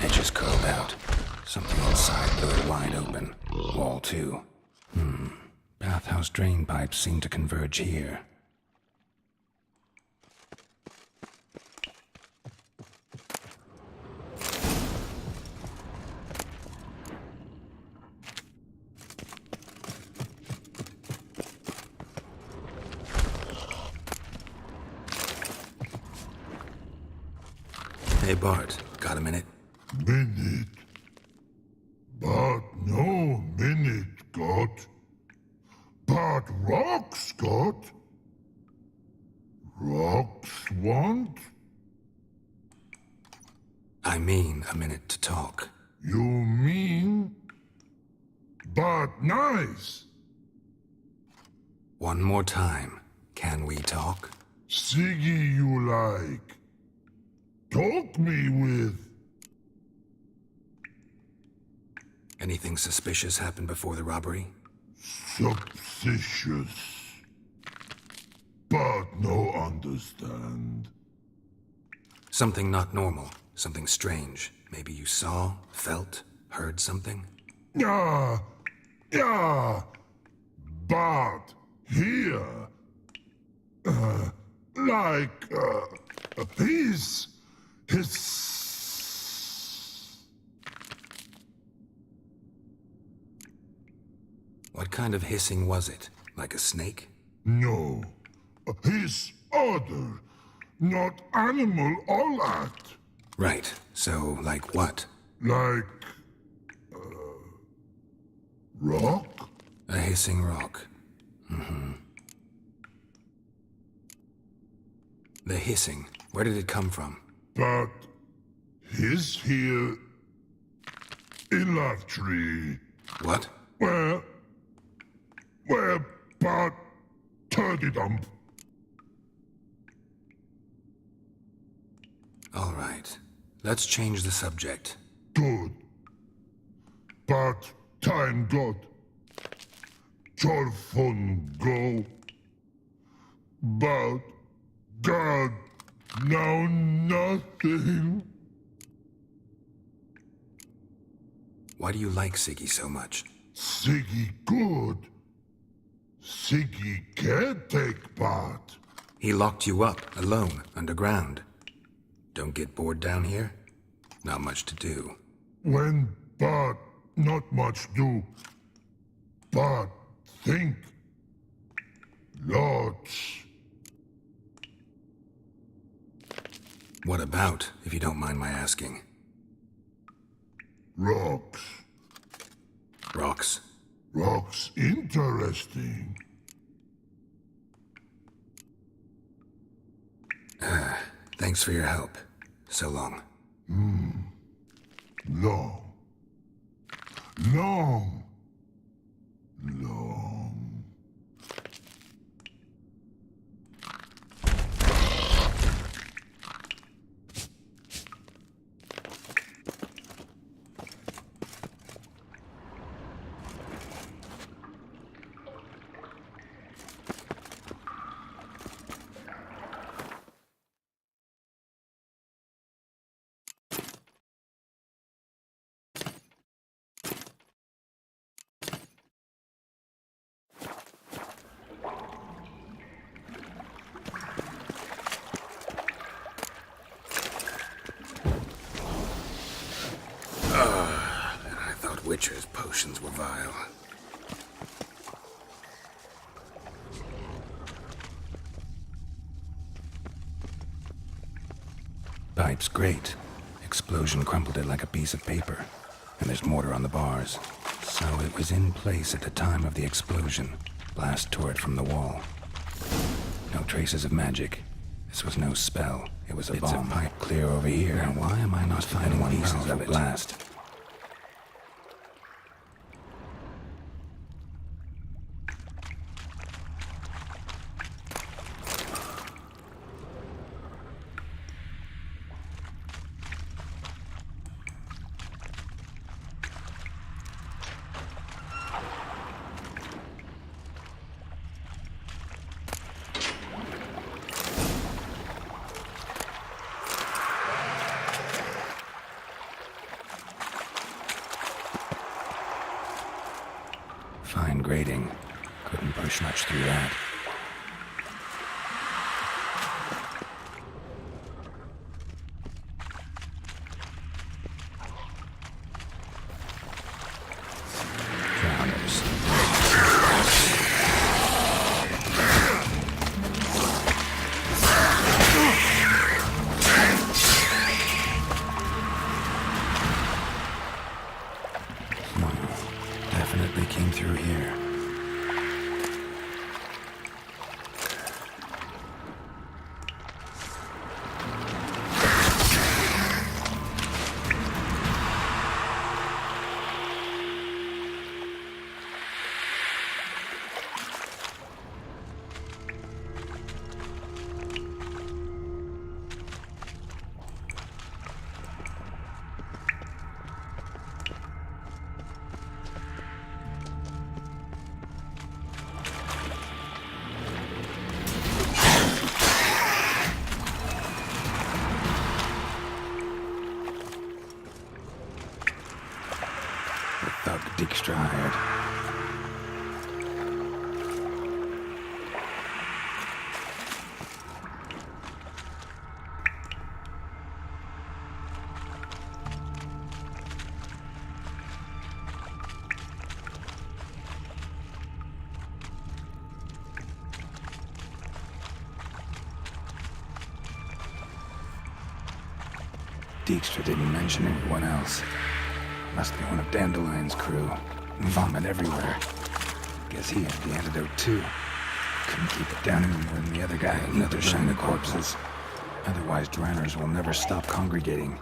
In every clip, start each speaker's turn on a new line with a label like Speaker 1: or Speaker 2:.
Speaker 1: Edges curled out. Something inside blew it wide open. Wall too. Bathhouse drain pipes seem to converge here. Hey Bart, got a minute?
Speaker 2: Minute. But no minute got. But rocks got. Rocks want?
Speaker 1: I mean a minute to talk.
Speaker 2: You mean? But nice.
Speaker 1: One more time. Can we talk?
Speaker 2: Siggy you like. Talk me with.
Speaker 1: Anything suspicious happened before the robbery?
Speaker 2: Suspicious. But no understand.
Speaker 1: Something not normal. Something strange. Maybe you saw, felt, heard something?
Speaker 2: Yeah. But here. His.
Speaker 1: What kind of hissing was it? Like a snake?
Speaker 2: No. His other. Not animal all act.
Speaker 1: Right. So, like what?
Speaker 2: Like. Rock?
Speaker 1: A hissing rock. The hissing. Where did it come from?
Speaker 2: But. His here. In Love Tree.
Speaker 1: What?
Speaker 2: Where but turdy dump.
Speaker 1: All right. Let's change the subject.
Speaker 2: Good. But time got. Torfun go. But God now nothing.
Speaker 1: Why do you like Siggy so much?
Speaker 2: Siggy good. Siggy can't take part.
Speaker 1: He locked you up, alone, underground. Don't get bored down here? Not much to do.
Speaker 2: When but not much do. But think. Lots.
Speaker 1: What about, if you don't mind my asking?
Speaker 2: Rocks.
Speaker 1: Rocks?
Speaker 2: Rocks interesting.
Speaker 1: Thanks for your help. So long.
Speaker 2: Long. Long. Long.
Speaker 1: Witcher's potions were vile. Pipe's great. Explosion crumpled it like a piece of paper. And there's mortar on the bars. So it was in place at the time of the explosion. Blast tore it from the wall. No traces of magic. This was no spell. It was a bomb. It's a pipe clear over here. Now why am I not finding pieces of it? Blast. grating. Couldn't push much through that. Drowners. Definitely came through here. The thug Dijkstra hired. Dijkstra didn't mention anyone else. Must be one of Dandelion's crew. Vomit everywhere. Guess he had the antidote too. Couldn't keep it down any more than the other guy. Another shine of corpses. Otherwise, drowners will never stop congregating.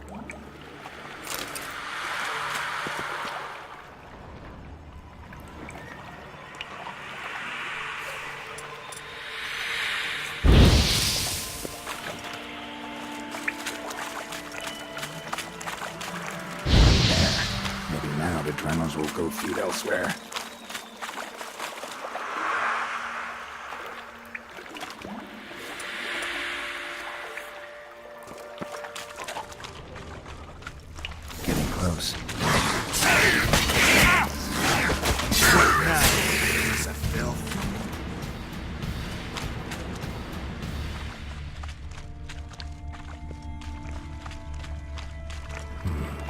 Speaker 1: Maybe now the drowners will go feed elsewhere. Getting close.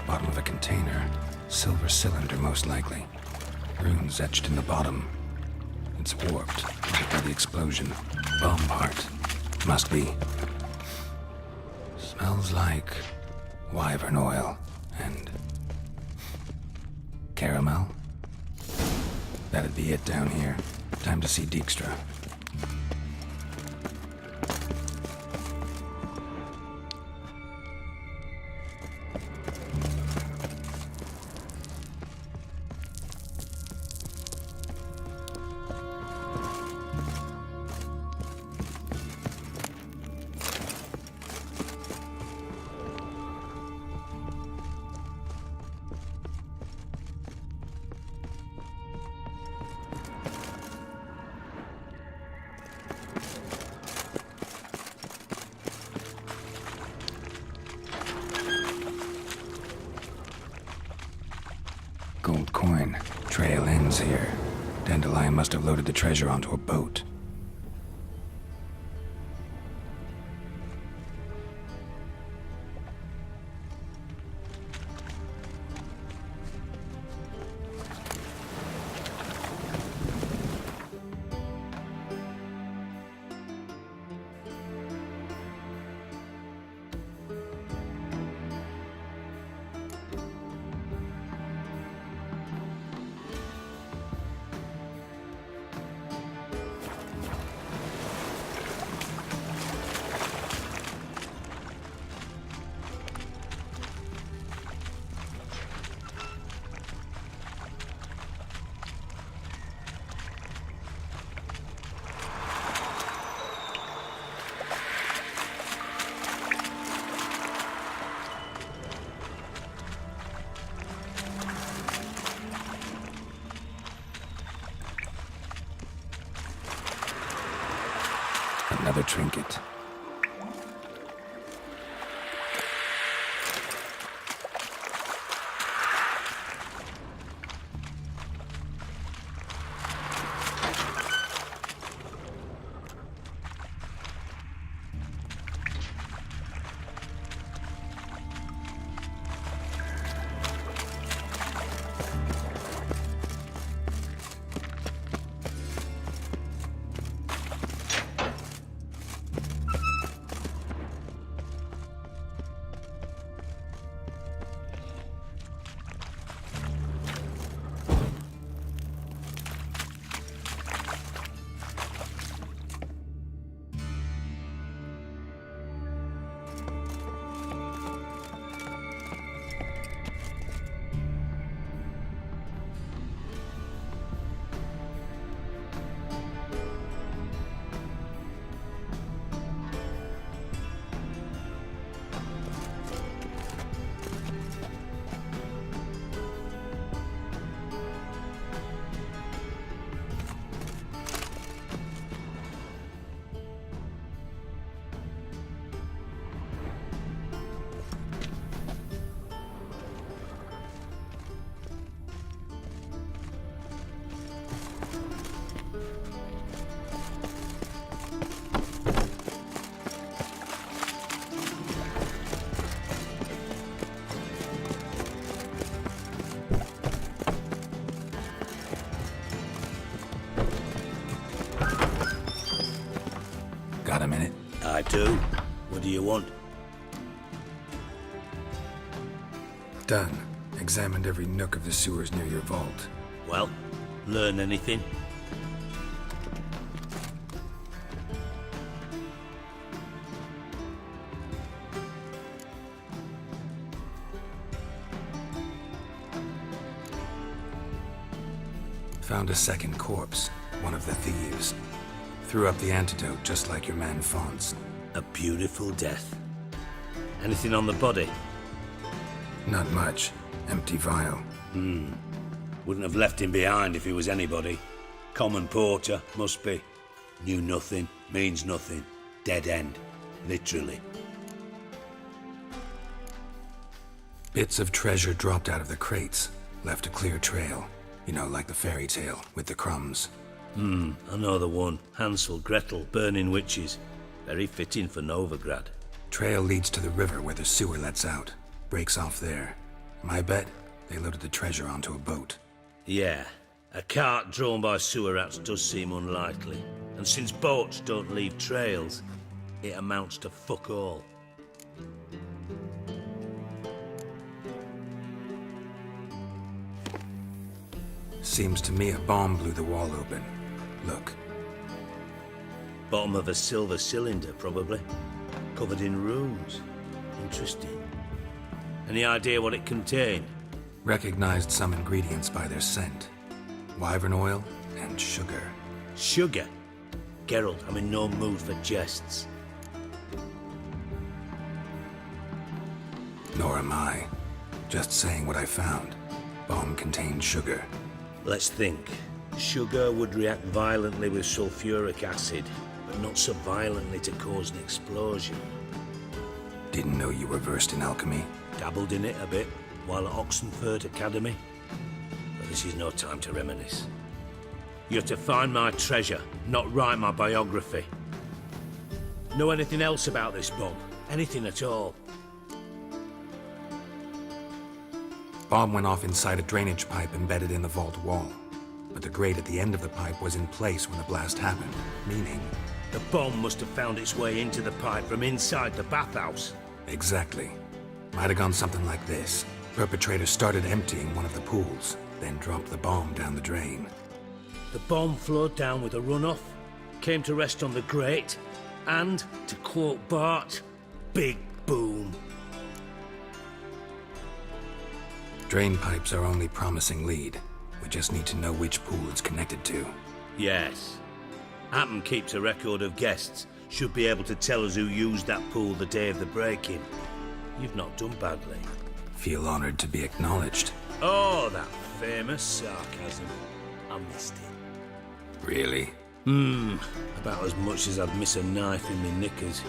Speaker 1: Bottom of a container. Silver cylinder, most likely. Runes etched in the bottom. It's warped, right by the explosion. Bomb part. Must be. Smells like wyvern oil and caramel. That'd be it down here. Time to see Dijkstra. Gold coin. Trail ends here. Dandelion must have loaded the treasure onto a boat. Another trinket.
Speaker 3: What do you want?
Speaker 1: Done. Examined every nook of the sewers near your vault.
Speaker 3: Well, learn anything?
Speaker 1: Found a second corpse, one of the thieves. Threw up the antidote just like your man Fonz.
Speaker 3: A beautiful death. Anything on the body?
Speaker 1: Not much. Empty vial.
Speaker 3: Wouldn't have left him behind if he was anybody. Common porter, must be. Knew nothing, means nothing. Dead end. Literally.
Speaker 1: Bits of treasure dropped out of the crates. Left a clear trail. You know, like the fairy tale, with the crumbs.
Speaker 3: I know the one. Hansel, Gretel, burning witches. Very fitting for Novigrad.
Speaker 1: Trail leads to the river where the sewer lets out. Breaks off there. My bet, they loaded the treasure onto a boat.
Speaker 3: Yeah. A cart drawn by sewer rats does seem unlikely. And since boats don't leave trails, it amounts to fuck all.
Speaker 1: Seems to me a bomb blew the wall open. Look.
Speaker 3: Bottom of a silver cylinder, probably. Covered in runes. Interesting. Any idea what it contained?
Speaker 1: Recognized some ingredients by their scent. Wyvern oil and sugar.
Speaker 3: Sugar? Geralt, I'm in no mood for jests.
Speaker 1: Nor am I. Just saying what I found. Bomb contained sugar.
Speaker 3: Let's think. Sugar would react violently with sulfuric acid, but not so violently to cause an explosion.
Speaker 1: Didn't know you were versed in alchemy.
Speaker 3: Dabbled in it a bit while at Oxenford Academy. But this is no time to reminisce. You're to find my treasure, not write my biography. Know anything else about this bomb? Anything at all?
Speaker 1: Bomb went off inside a drainage pipe embedded in the vault wall. But the grate at the end of the pipe was in place when the blast happened, meaning...
Speaker 3: The bomb must have found its way into the pipe from inside the bathhouse.
Speaker 1: Exactly. Might have gone something like this. Perpetrator started emptying one of the pools, then dropped the bomb down the drain.
Speaker 3: The bomb flowed down with a runoff, came to rest on the grate, and, to quote Bart, big boom.
Speaker 1: Drain pipes are only promising lead. We just need to know which pool it's connected to.
Speaker 3: Yes. Hammond keeps a record of guests. Should be able to tell us who used that pool the day of the break-in. You've not done badly.
Speaker 1: Feel honored to be acknowledged.
Speaker 3: Oh, that famous sarcasm. I missed it.
Speaker 1: Really?
Speaker 3: About as much as I'd miss a knife in my knickers.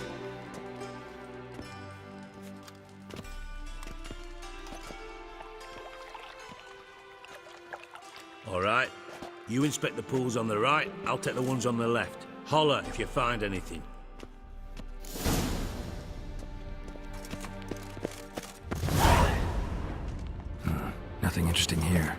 Speaker 3: All right. You inspect the pools on the right, I'll take the ones on the left. Holler if you find anything.
Speaker 1: Nothing interesting here.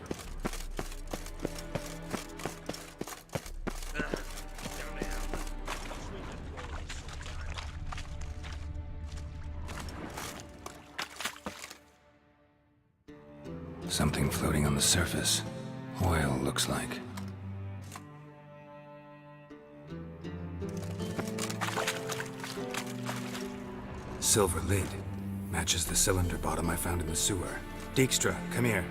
Speaker 1: Something floating on the surface. Oil, looks like. Silver lid. Matches the cylinder bottom I found in the sewer. Dijkstra, come here.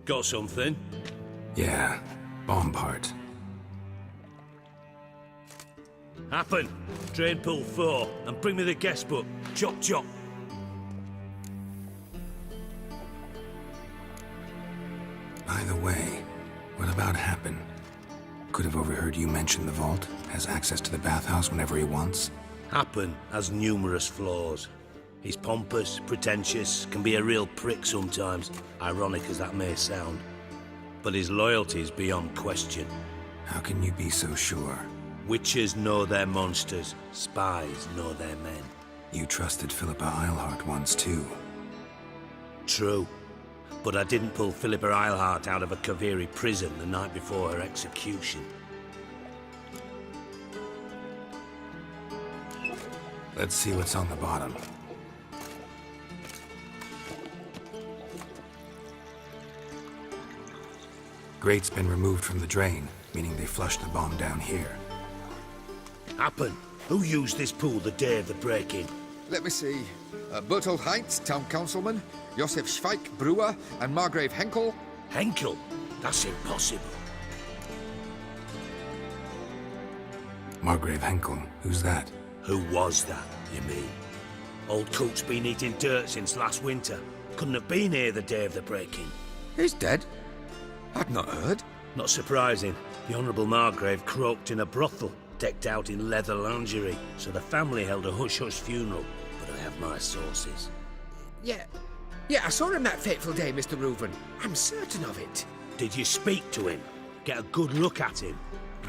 Speaker 3: Got something?
Speaker 1: Yeah, bomb part.
Speaker 3: Happen. Drain pool 4, and bring me the guest book. Chop chop.
Speaker 1: By the way, what about Happen? Could have overheard you mention the vault. Has access to the bathhouse whenever he wants.
Speaker 3: Happen has numerous flaws. He's pompous, pretentious, can be a real prick sometimes, ironic as that may sound. But his loyalty is beyond question.
Speaker 1: How can you be so sure?
Speaker 3: Witches know their monsters, spies know their men.
Speaker 1: You trusted Philippa Eilhart once too.
Speaker 3: True. But I didn't pull Philippa Eilhart out of a Kaviri prison the night before her execution.
Speaker 1: Let's see what's on the bottom. Grate's been removed from the drain, meaning they flushed the bomb down here.
Speaker 3: Happen. Who used this pool the day of the break-in?
Speaker 4: Let me see. Bertold Heinz, town councilman, Josef Schweik, brewer, and Margrave Henkel.
Speaker 3: Henkel? That's impossible.
Speaker 1: Margrave Henkel, who's that?
Speaker 3: Who was that, you mean? Old Coot's been eating dirt since last winter. Couldn't have been here the day of the break-in.
Speaker 4: He's dead? I'd not heard.
Speaker 3: Not surprising. The Honourable Margrave croaked in a brothel, decked out in leather lingerie, so the family held a hush-hush funeral. But I have my sources.
Speaker 5: Yeah, I saw him that fateful day, Mr. Reuven. I'm certain of it.
Speaker 3: Did you speak to him? Get a good look at him?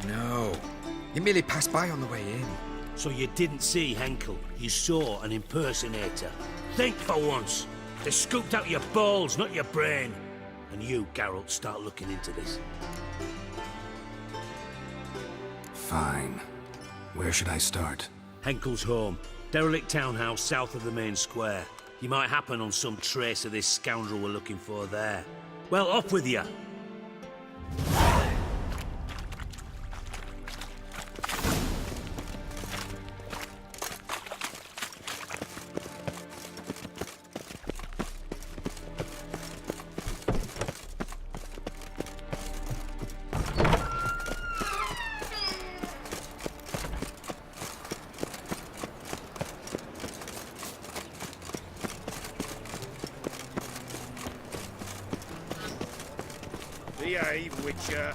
Speaker 4: No. He merely passed by on the way in.
Speaker 3: So you didn't see Henkel, you saw an impersonator. Think for once. They scooped out your balls, not your brain. And you, Geralt, start looking into this.
Speaker 1: Fine. Where should I start?
Speaker 3: Henkel's home. Derelict townhouse south of the main square. You might happen on some trace of this scoundrel we're looking for there. Well, off with you.
Speaker 6: Behave, Witcher.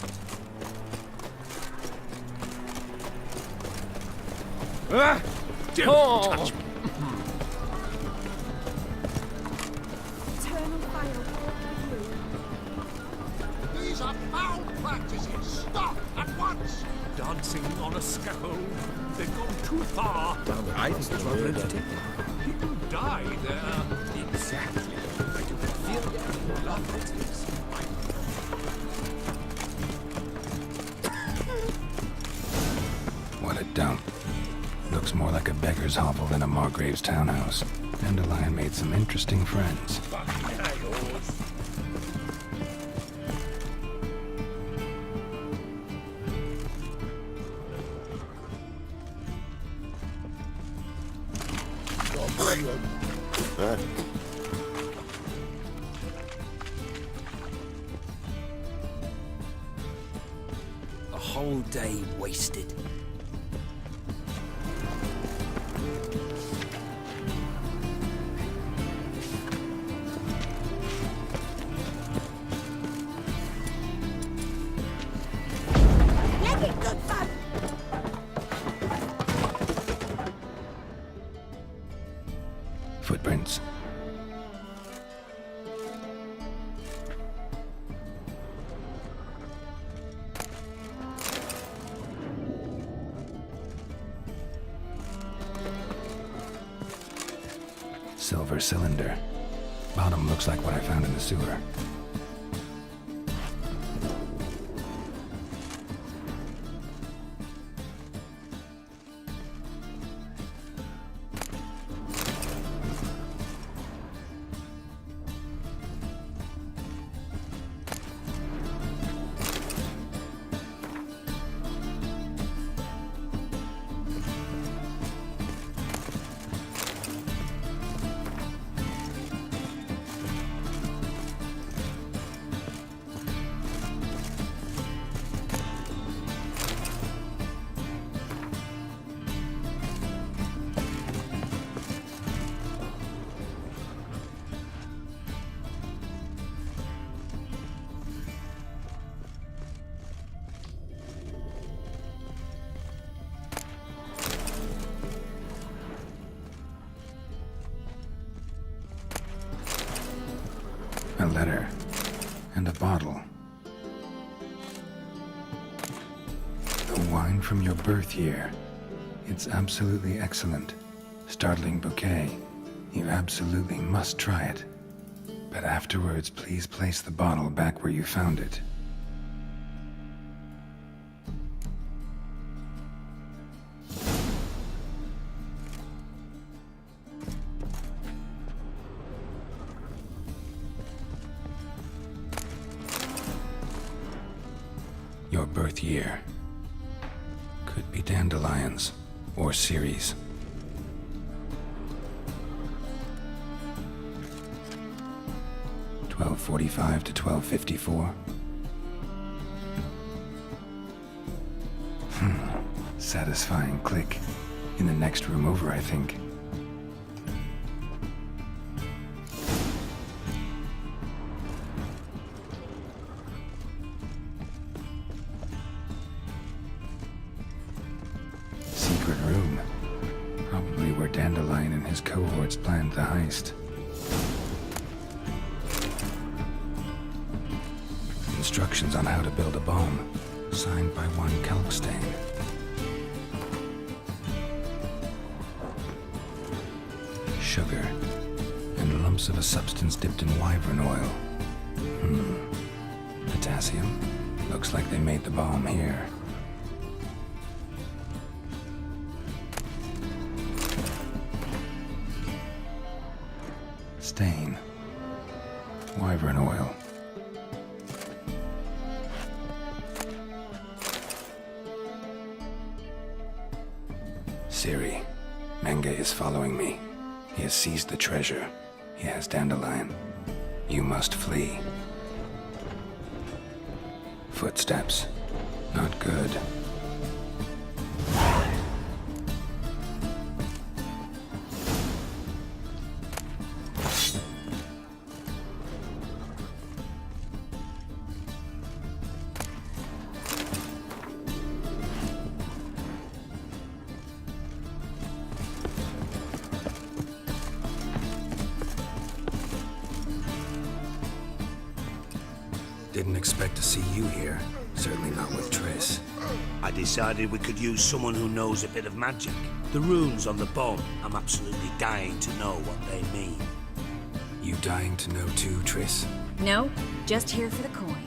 Speaker 5: Oh.
Speaker 6: Touch me.
Speaker 7: Eternal fire.
Speaker 8: These are foul practices! Stop at once!
Speaker 6: Dancing on a scaffold. They've gone too far.
Speaker 5: I think it's rather entertaining.
Speaker 6: People die there.
Speaker 5: Exactly. I do feel that. Love it is.
Speaker 1: What a dump. Looks more like a beggar's hovel than a Margrave's townhouse. Dandelion made some interesting friends.
Speaker 5: A whole day wasted.
Speaker 7: Let it good fun.
Speaker 1: Footprints. Silver cylinder. Bottom looks like what I found in the sewer. A letter. And a bottle. The wine from your birth year. It's absolutely excellent. Startling bouquet. You absolutely must try it. But afterwards, please place the bottle back where you found it. Your birth year. Could be dandelions or Ceres. (1245 to 1254). Satisfying click. In the next room over, I think. Secret room. Probably where Dandelion and his cohorts planned the heist. Instructions on how to build a bomb, signed by one Kalkstein. Sugar, and lumps of a substance dipped in wyvern oil. Potassium. Looks like they made the bomb here. Stain. Wyvern oil. Ciri, Menge is following me. He has seized the treasure. He has Dandelion. You must flee. Footsteps. Not good. Didn't expect to see you here. Certainly not with Triss.
Speaker 3: I decided we could use someone who knows a bit of magic. The runes on the bomb, I'm absolutely dying to know what they mean.
Speaker 1: You dying to know too, Triss?
Speaker 7: No, just here for the coin.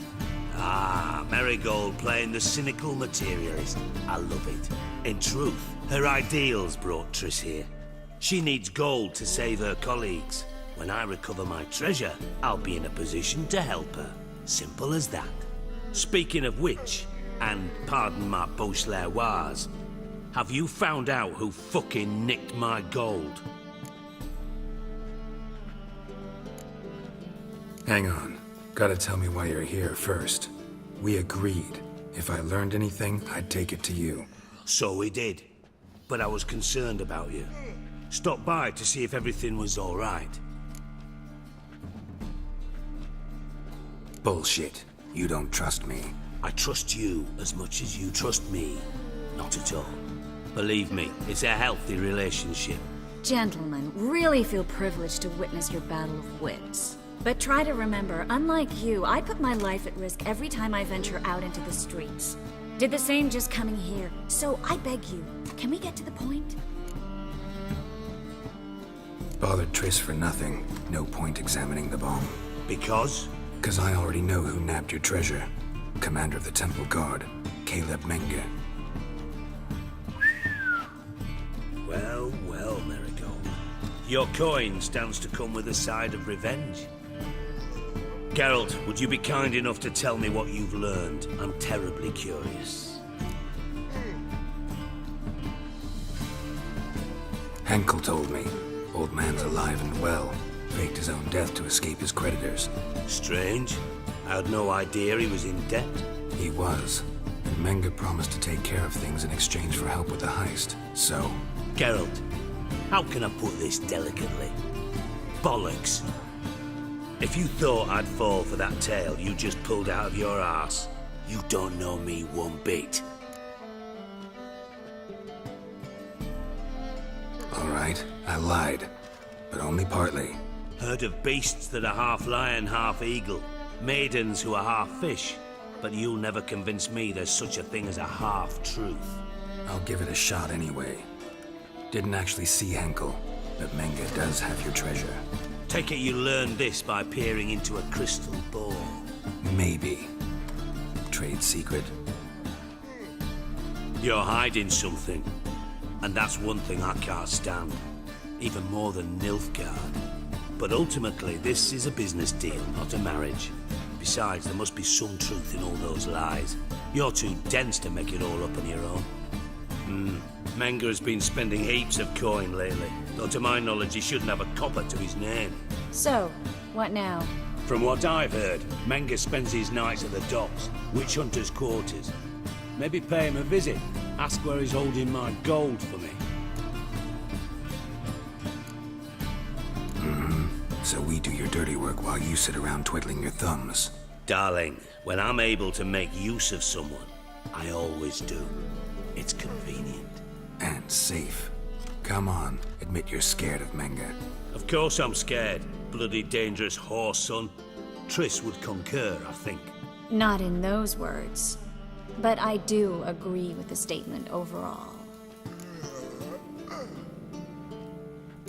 Speaker 3: Ah, Marigold playing the cynical materialist. I love it. In truth, her ideals brought Triss here. She needs gold to save her colleagues. When I recover my treasure, I'll be in a position to help her. Simple as that. Speaking of which, and pardon my Beauclervois, have you found out who fucking nicked my gold?
Speaker 1: Hang on. Gotta tell me why you're here first. We agreed. If I learned anything, I'd take it to you.
Speaker 3: So we did. But I was concerned about you. Stopped by to see if everything was all right.
Speaker 1: Bullshit. You don't trust me.
Speaker 3: I trust you as much as you trust me. Not at all. Believe me, it's a healthy relationship.
Speaker 7: Gentlemen, really feel privileged to witness your battle of wits. But try to remember, unlike you, I put my life at risk every time I venture out into the streets. Did the same just coming here. So I beg you, can we get to the point?
Speaker 1: Bothered Triss for nothing. No point examining the bomb.
Speaker 3: Because?
Speaker 1: Because I already know who nabbed your treasure. Commander of the Temple Guard, Caleb Menge.
Speaker 3: Well, well, Marigold. Your coin stands to come with a side of revenge. Geralt, would you be kind enough to tell me what you've learned? I'm terribly curious.
Speaker 1: Henkel told me. Old man's alive and well. Faked his own death to escape his creditors.
Speaker 3: Strange. I had no idea he was in debt.
Speaker 1: He was. And Menge promised to take care of things in exchange for help with the heist. So...
Speaker 3: Geralt, how can I put this delicately? Bollocks. If you thought I'd fall for that tale you just pulled out of your arse, you don't know me one bit.
Speaker 1: All right, I lied. But only partly.
Speaker 3: Heard of beasts that are half lion, half eagle. Maidens who are half fish. But you'll never convince me there's such a thing as a half-truth.
Speaker 1: I'll give it a shot anyway. Didn't actually see Henkel, but Menge does have your treasure.
Speaker 3: Take it you learned this by peering into a crystal ball.
Speaker 1: Maybe. Trade secret?
Speaker 3: You're hiding something. And that's one thing I can't stand. Even more than Nilfgaard. But ultimately, this is a business deal, not a marriage. Besides, there must be some truth in all those lies. You're too dense to make it all up on your own. Menga has been spending heaps of coin lately. Though to my knowledge, he shouldn't have a copper to his name.
Speaker 7: So, what now?
Speaker 3: From what I've heard, Menga spends his nights at the docks, witch hunters' quarters. Maybe pay him a visit. Ask where he's holding my gold for me.
Speaker 1: So we do your dirty work while you sit around twiddling your thumbs.
Speaker 3: Darling, when I'm able to make use of someone, I always do. It's convenient.
Speaker 1: And safe. Come on, admit you're scared of Menga.
Speaker 3: Of course I'm scared. Bloody dangerous horse, son. Triss would concur, I think.
Speaker 7: Not in those words. But I do agree with the statement overall.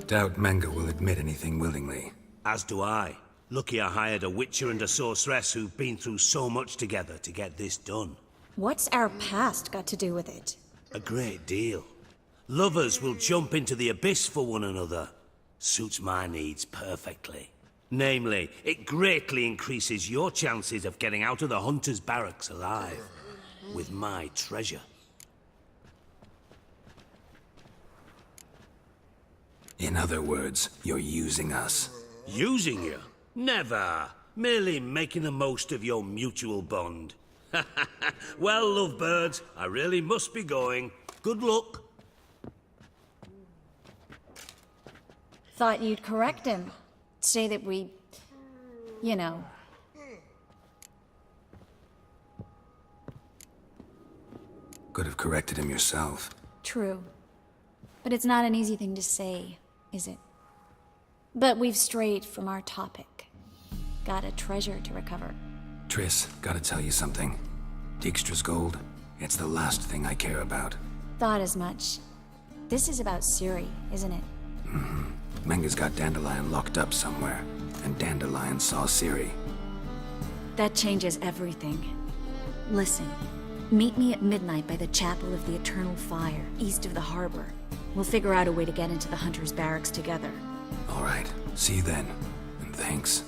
Speaker 1: Doubt Menga will admit anything willingly.
Speaker 3: As do I. Lucky I hired a witcher and a sorceress who've been through so much together to get this done.
Speaker 7: What's our past got to do with it?
Speaker 3: A great deal. Lovers will jump into the abyss for one another. Suits my needs perfectly. Namely, it greatly increases your chances of getting out of the hunter's barracks alive. With my treasure.
Speaker 1: In other words, you're using us.
Speaker 3: Using you? Never. Merely making the most of your mutual bond. Well, lovebirds, I really must be going. Good luck.
Speaker 7: Thought you'd correct him. Say that we... you know...
Speaker 1: Could have corrected him yourself.
Speaker 7: True. But it's not an easy thing to say, is it? But we've strayed from our topic. Got a treasure to recover.
Speaker 1: Triss, gotta tell you something. Dijkstra's gold, it's the last thing I care about.
Speaker 7: Thought as much. This is about Ciri, isn't it?
Speaker 1: Menga's got Dandelion locked up somewhere, and Dandelion saw Ciri.
Speaker 7: That changes everything. Listen, meet me at midnight by the Chapel of the Eternal Fire, east of the harbor. We'll figure out a way to get into the Hunter's barracks together.
Speaker 1: All right, see you then, and thanks.